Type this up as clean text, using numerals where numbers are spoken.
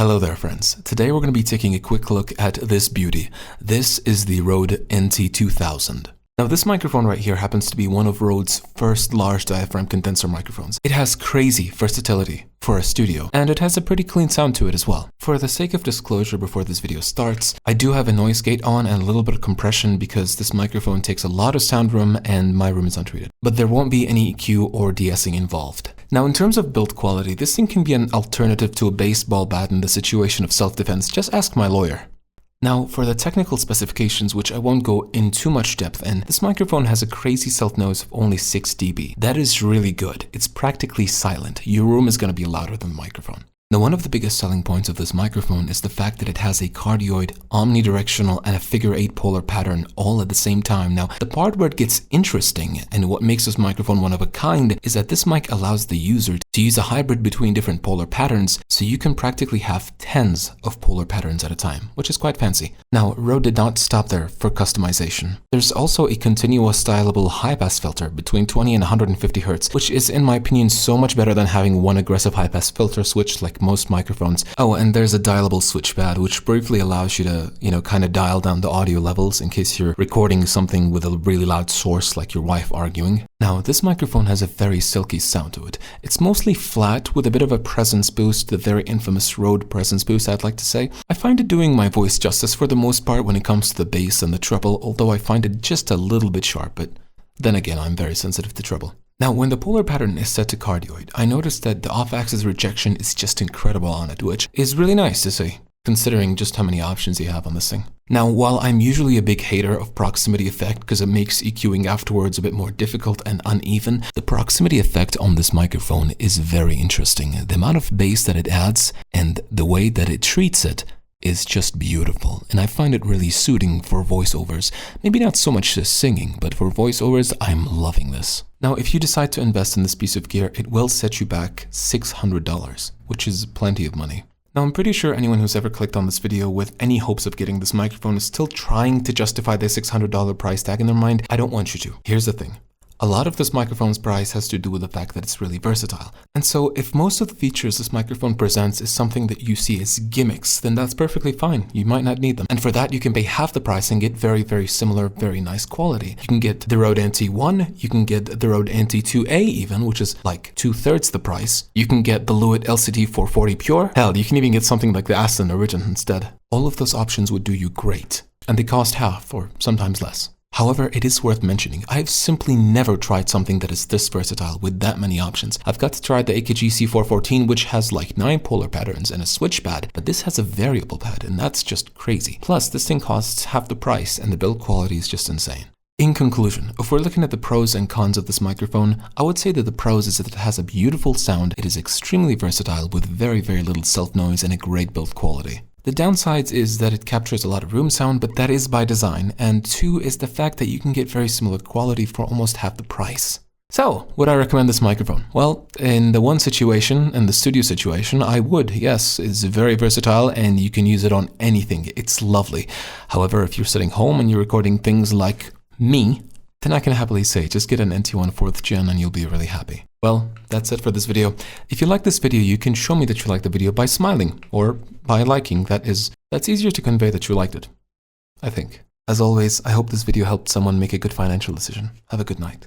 Hello there friends, today we're going to be taking a quick look at this beauty. This is the Rode NT2000. Now this microphone right here happens to be one of Rode's first large diaphragm condenser microphones. It has crazy versatility for a studio, and it has a pretty clean sound to it as well. For the sake of disclosure before this video starts, I do have a noise gate on and a little bit of compression because this microphone takes a lot of sound room and my room is untreated. But there won't be any EQ or de-essing involved. Now in terms of build quality, this thing can be an alternative to a baseball bat in the situation of self-defense. Just ask my lawyer. Now for the technical specifications, which I won't go in too much depth in, this microphone has a crazy self-noise of only 6 dB. That is really good. It's practically silent. Your room is going to be louder than the microphone. Now one of the biggest selling points of this microphone is the fact that it has a cardioid, omnidirectional, and a figure 8 polar pattern all at the same time. Now the part where it gets interesting and what makes this microphone one of a kind is that this mic allows the user to use a hybrid between different polar patterns, so you can practically have tens of polar patterns at a time, which is quite fancy. Now Rode did not stop there for customization. There's also a continuous stylable high-pass filter between 20 and 150 Hz, which is in my opinion so much better than having one aggressive high-pass filter switch like most microphones. Oh, and there's a dialable switch pad, which briefly allows you to, kind of dial down the audio levels in case you're recording something with a really loud source like your wife arguing. Now, this microphone has a very silky sound to it. It's mostly flat with a bit of a presence boost, the very infamous Rode presence boost, I'd like to say. I find it doing my voice justice for the most part when it comes to the bass and the treble, although I find it just a little bit sharp, but then again, I'm very sensitive to treble. Now, when the polar pattern is set to cardioid, I noticed that the off-axis rejection is just incredible on it, which is really nice to see, considering just how many options you have on this thing. Now, while I'm usually a big hater of proximity effect because it makes EQing afterwards a bit more difficult and uneven, the proximity effect on this microphone is very interesting. The amount of bass that it adds and the way that it treats it is just beautiful, and I find it really suiting for voiceovers. Maybe not so much singing, but for voiceovers, I'm loving this. Now, if you decide to invest in this piece of gear, it will set you back $600, which is plenty of money. Now, I'm pretty sure anyone who's ever clicked on this video with any hopes of getting this microphone is still trying to justify the $600 price tag in their mind. I don't want you to. Here's the thing. A lot of this microphone's price has to do with the fact that it's really versatile. And so if most of the features this microphone presents is something that you see as gimmicks, then that's perfectly fine. You might not need them. And for that, you can pay half the price and get very, very similar, very nice quality. You can get the Rode NT1, you can get the Rode NT2A even, which is like 2/3 the price. You can get the Lewitt LCD 440 Pure. Hell, you can even get something like the Aston Origin instead. All of those options would do you great. And they cost half or sometimes less. However, it is worth mentioning, I've simply never tried something that is this versatile with that many options. I've got to try the AKG C414, which has like 9 polar patterns and a switch pad, but this has a variable pad, and that's just crazy. Plus, this thing costs half the price, and the build quality is just insane. In conclusion, if we're looking at the pros and cons of this microphone, I would say that the pros is that it has a beautiful sound, it is extremely versatile with very, very little self-noise and a great build quality. The downsides is that it captures a lot of room sound, but that is by design, and 2 is the fact that you can get very similar quality for almost half the price. So, would I recommend this microphone? Well, in the one situation, in the studio situation, I would, yes. It's very versatile and you can use it on anything. It's lovely. However, if you're sitting home and you're recording things like me, then I can happily say just get an NT1 4th gen and you'll be really happy. Well, that's it for this video. If you like this video, you can show me that you like the video by smiling or by liking. That's easier to convey that you liked it, I think. As always, I hope this video helped someone make a good financial decision. Have a good night.